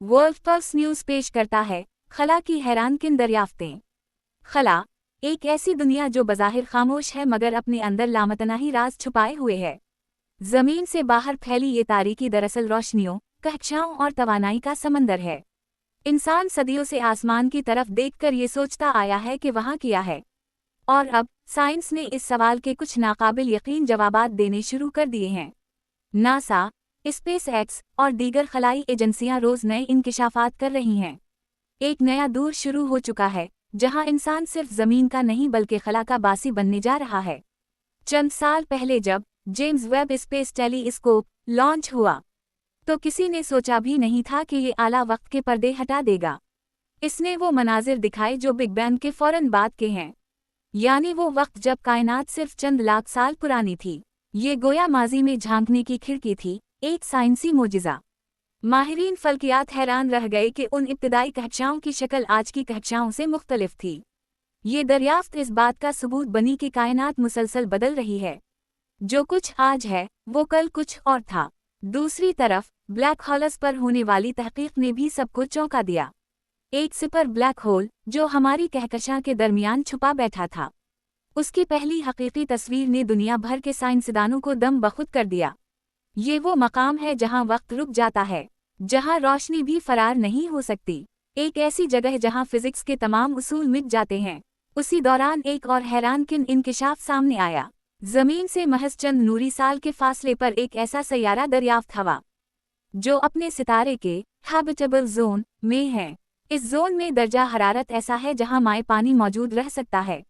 World pulse news पेश करता है खला की हैरानकिन दरियाफ्तें। खला, एक ऐसी दुनिया जो बज़ाहिर खामोश है मगर अपने अंदर लामतनाही राज छुपाए हुए है। जमीन से बाहर फैली ये तारीकी दरअसल रोशनियों, कहकशाओं और तवानाई का समंदर है। इंसान सदियों से आसमान की तरफ देखकर ये सोचता आया है कि वहाँ क्या है, और अब साइंस ने इस सवाल के कुछ नाकाबिल यकीन जवाबात देने शुरू कर दिए हैं। नासा, स्पेस एक्स और दीगर खलाई एजेंसियां रोज नए इंकिशाफात कर रही हैं। एक नया दौर शुरू हो चुका है जहां इंसान सिर्फ जमीन का नहीं बल्कि खला का बासी बनने जा रहा है। चंद साल पहले जब James Webb space telescope launch हुआ तो किसी ने सोचा भी नहीं था कि ये आला वक्त के पर्दे हटा देगा। इसने वो मनाजिर दिखाए जो बिग बैंग के फौरन बाद के हैं, यानी वो वक्त जब कायनात सिर्फ चंद लाख साल पुरानी थी। ये गोया माजी में झांकने की खिड़की थी, एक साइंसी मोजिज़ा। माहिरीन फल्कियात हैरान रह गए कि उन इब्तिदाई कहकशाओं की शक्ल आज की कहकशाओं से मुख्तलिफ थी। ये दरियाफ्त इस बात का सबूत बनी कि कायनात मुसलसल बदल रही है। जो कुछ आज है वो कल कुछ और था। दूसरी तरफ ब्लैक होल्स पर होने वाली तहकीक ने भी सबको चौंका दिया। एक सुपर ब्लैक होल जो हमारी कहकशां के दरमियान छुपा बैठा था, उसकी पहली हकीकी तस्वीर ने दुनिया भर के साइंसदानों को दम बखुद कर दिया। ये वो मकाम है जहां वक्त रुक जाता है, जहां रोशनी भी फरार नहीं हो सकती, एक ऐसी जगह जहां फिजिक्स के तमाम उसूल मिट जाते हैं। उसी दौरान एक और हैरानकिन इंकिशाफ सामने आया। जमीन से महज चंद नूरी साल के फासले पर एक ऐसा सैयारा दरियाफ्त हवा जो अपने सितारे के हैबिटेबल जोन में है। इस जोन में दर्जा हरारत ऐसा है जहां माए पानी मौजूद रह सकता है,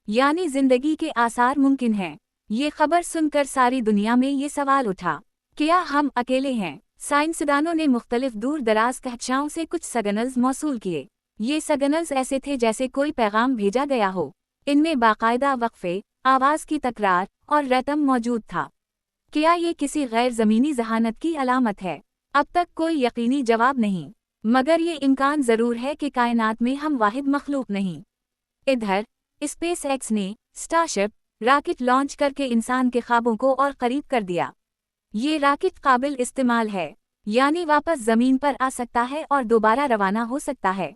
यानी जिंदगी के आसार मुमकिन हैं। ये खबर सुनकर सारी दुनिया में ये सवाल उठा, क्या हम अकेले हैं? साइंसदानों ने मुख्तलिफ दूर दराज कहकशाओं से कुछ सिग्नल्स मौसूल किए। ये सिग्नल्स ऐसे थे जैसे कोई पैगाम भेजा गया हो। इनमें बाकायदा वक्फे, आवाज़ की तकरार और रैतम मौजूद था। क्या ये किसी गैर ज़मीनी जहानत की अलामत है? अब तक कोई यकीनी जवाब नहीं, मगर ये इम्कान ज़रूर है कि कायनात में हम वाहिद मखलूक नहीं। इधर स्पेस एक्स ने स्टारशिप रॉकेट लॉन्च करके इंसान के ख्वाबों को और करीब कर दिया। ये रॉकेट काबिल इस्तेमाल है, यानी वापस ज़मीन पर आ सकता है और दोबारा रवाना हो सकता है।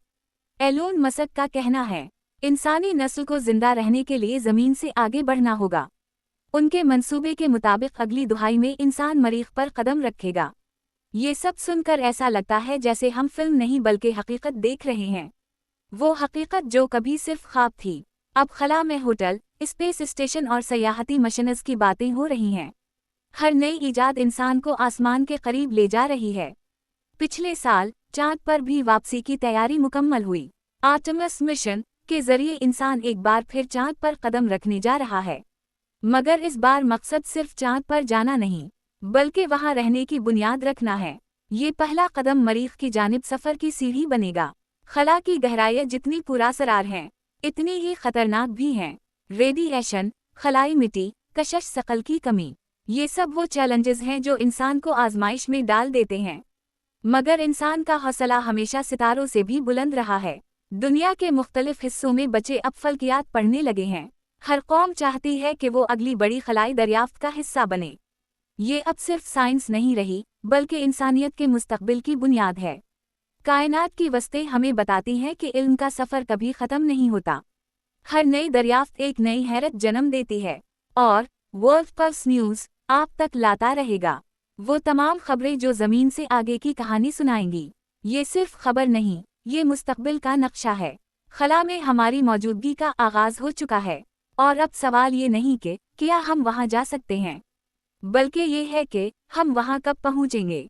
एलोन मस्क का कहना है, इंसानी नस्ल को जिंदा रहने के लिए ज़मीन से आगे बढ़ना होगा। उनके मंसूबे के मुताबिक अगली दुहाई में इंसान मरीख पर कदम रखेगा। ये सब सुनकर ऐसा लगता है जैसे हम फिल्म नहीं बल्कि हकीकत देख रहे हैं। वो हकीकत जो कभी सिर्फ ख्वाब थी, अब खला में होटल, स्पेस स्टेशन और सयाहती मशीनस की बातें हो रही हैं। हर नई ईजाद इंसान को आसमान के करीब ले जा रही है। पिछले साल चांद पर भी वापसी की तैयारी मुकम्मल हुई। आर्टेमिस मिशन के जरिए इंसान एक बार फिर चांद पर कदम रखने जा रहा है, मगर इस बार मकसद सिर्फ चांद पर जाना नहीं बल्कि वहां रहने की बुनियाद रखना है। ये पहला कदम मरीख की जानिब सफ़र की सीढ़ी बनेगा। खला की गहराइयाँ जितनी पुरअसरार हैं इतनी ही खतरनाक भी हैं। रेडिएशन, खलाई मिट्टी, कशश शकल की कमी, ये सब वो चैलेंजेस हैं जो इंसान को आजमाइश में डाल देते हैं। मगर इंसान का हौसला हमेशा सितारों से भी बुलंद रहा है। दुनिया के मुख्तलिफ हिस्सों में बच्चे अब फल्कियात पढ़ने लगे हैं। हर कौम चाहती है कि वो अगली बड़ी खलाई दरियाफ्त का हिस्सा बने। ये अब सिर्फ साइंस नहीं रही बल्कि इंसानियत के मुस्तकबिल की बुनियाद है। कायनात की वस्तें हमें बताती हैं कि इल्म का सफ़र कभी ख़त्म नहीं होता। हर नई दरियाफ्त एक नई हैरत जन्म देती है, और वर्ल्ड पल्स न्यूज़ आप तक लाता रहेगा वो तमाम खबरें जो ज़मीन से आगे की कहानी सुनाएंगी। ये सिर्फ खबर नहीं, ये मुस्तकबिल का नक्शा है। खला में हमारी मौजूदगी का आगाज़ हो चुका है, और अब सवाल ये नहीं कि क्या हम वहाँ जा सकते हैं, बल्कि ये है कि हम वहाँ कब पहुँचेंगे।